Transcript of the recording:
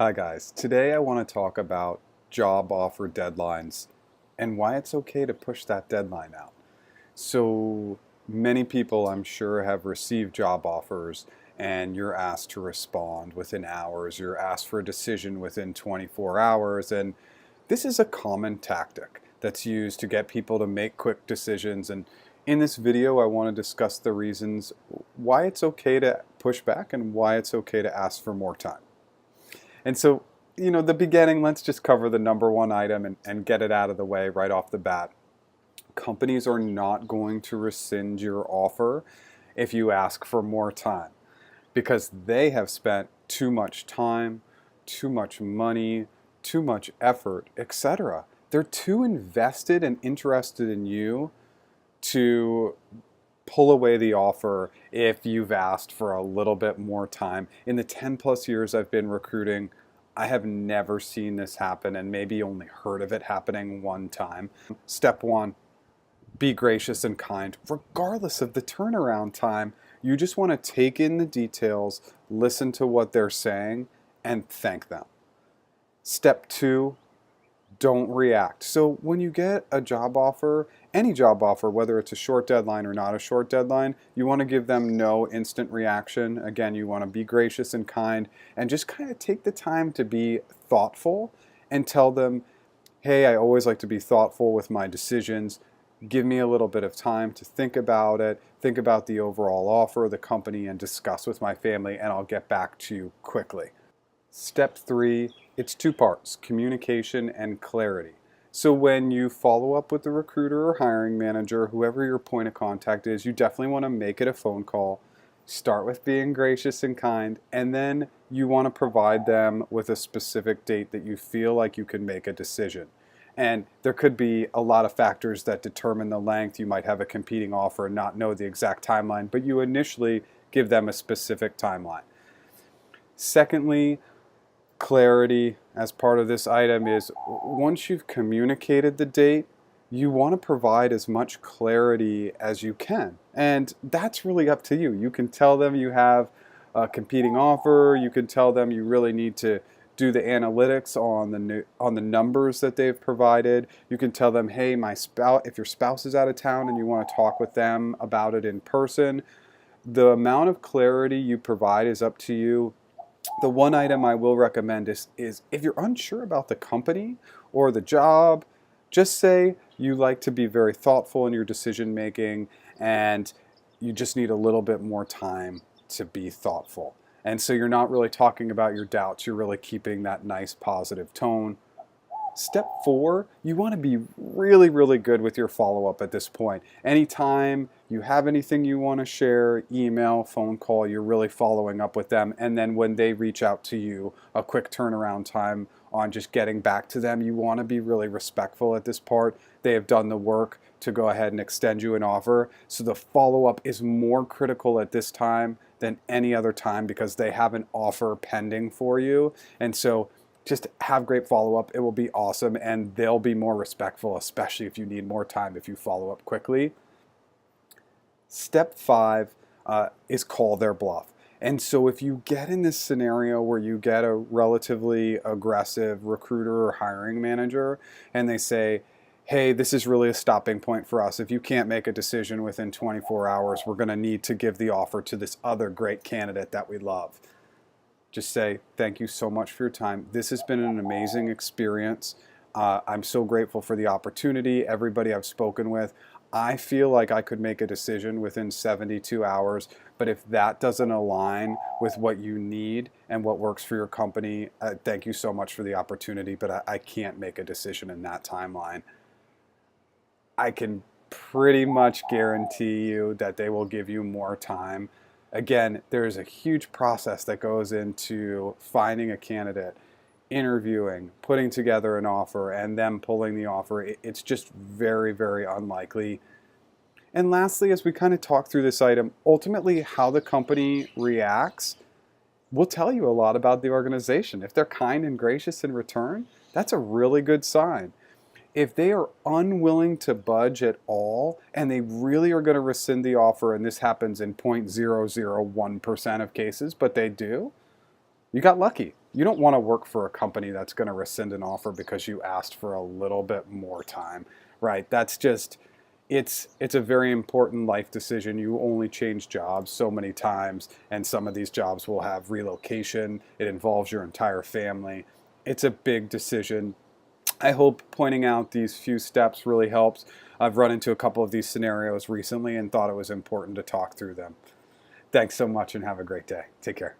Hi guys, today I want to talk about job offer deadlines and why it's okay to push that deadline out. So many people I'm sure have received job offers and you're asked to respond within hours, you're asked for a decision within 24 hours, and this is a common tactic that's used to get people to make quick decisions. And in this video I want to discuss the reasons why it's okay to push back and why it's okay to ask for more time. And so, the beginning, let's just cover the number one item and get it out of the way right off the bat. Companies are not going to rescind your offer if you ask for more time because they have spent too much time, too much money, too much effort, etc. They're too invested and interested in you to pull away the offer if you've asked for a little bit more time. In the 10 plus years I've been recruiting, I have never seen this happen and maybe only heard of it happening one time. Step one, be gracious and kind, regardless of the turnaround time. You just want to take in the details, listen to what they're saying, and thank them. Step two, don't react. So when you get a job offer, any job offer, whether it's a short deadline or not a short deadline, you want to give them no instant reaction. Again, you want to be gracious and kind and just kind of take the time to be thoughtful and tell them, hey, I always like to be thoughtful with my decisions. Give me a little bit of time to think about it, think about the overall offer, the company, and discuss with my family, and I'll get back to you quickly. Step three, it's two parts, communication and clarity. So when you follow up with the recruiter or hiring manager, whoever your point of contact is, you definitely want to make it a phone call. Start with being gracious and kind, and then you want to provide them with a specific date that you feel like you can make a decision. And there could be a lot of factors that determine the length. You might have a competing offer and not know the exact timeline, but you initially give them a specific timeline. Secondly, clarity as part of this item is once you've communicated the date, you want to provide as much clarity as you can. And that's really up to you. You can tell them you have a competing offer. You can tell them you really need to do the analytics on the numbers that they've provided. You can tell them, hey, if your spouse is out of town and you want to talk with them about it in person, the amount of clarity you provide is up to you. The one item I will recommend is if you're unsure about the company or the job, just say you like to be very thoughtful in your decision making and you just need a little bit more time to be thoughtful. And so you're not really talking about your doubts, you're really keeping that nice positive tone. Step four, you want to be really, really good with your follow-up at this point. Anytime you have anything you want to share, email, phone call, you're really following up with them. And then when they reach out to you, a quick turnaround time on just getting back to them, you want to be really respectful at this part. They have done the work to go ahead and extend you an offer. So the follow-up is more critical at this time than any other time because they have an offer pending for you. And so just have great follow-up. It will be awesome, and they'll be more respectful, especially if you need more time if you follow up quickly. Step five is call their bluff. And so if you get in this scenario where you get a relatively aggressive recruiter or hiring manager and they say, hey, this is really a stopping point for us. If you can't make a decision within 24 hours, we're going to need to give the offer to this other great candidate that we love. Just say, thank you so much for your time. This has been an amazing experience. I'm so grateful for the opportunity. Everybody I've spoken with, I feel like I could make a decision within 72 hours, but if that doesn't align with what you need and what works for your company, thank you so much for the opportunity, but I can't make a decision in that timeline. I can pretty much guarantee you that they will give you more time. Again, there's a huge process that goes into finding a candidate, interviewing, putting together an offer, and them pulling the offer. It's just very, very unlikely. And lastly, as we kind of talk through this item, ultimately how the company reacts will tell you a lot about the organization. If they're kind and gracious in return, that's a really good sign. If they are unwilling to budge at all and they really are going to rescind the offer, and this happens in 0.001% of cases, but they do, you got lucky. You don't want to work for a company that's going to rescind an offer because you asked for a little bit more time, right? That's just, it's a very important life decision. You only change jobs so many times, and some of these jobs will have relocation. It involves your entire family. It's a big decision. I hope pointing out these few steps really helps. I've run into a couple of these scenarios recently and thought it was important to talk through them. Thanks so much and have a great day. Take care.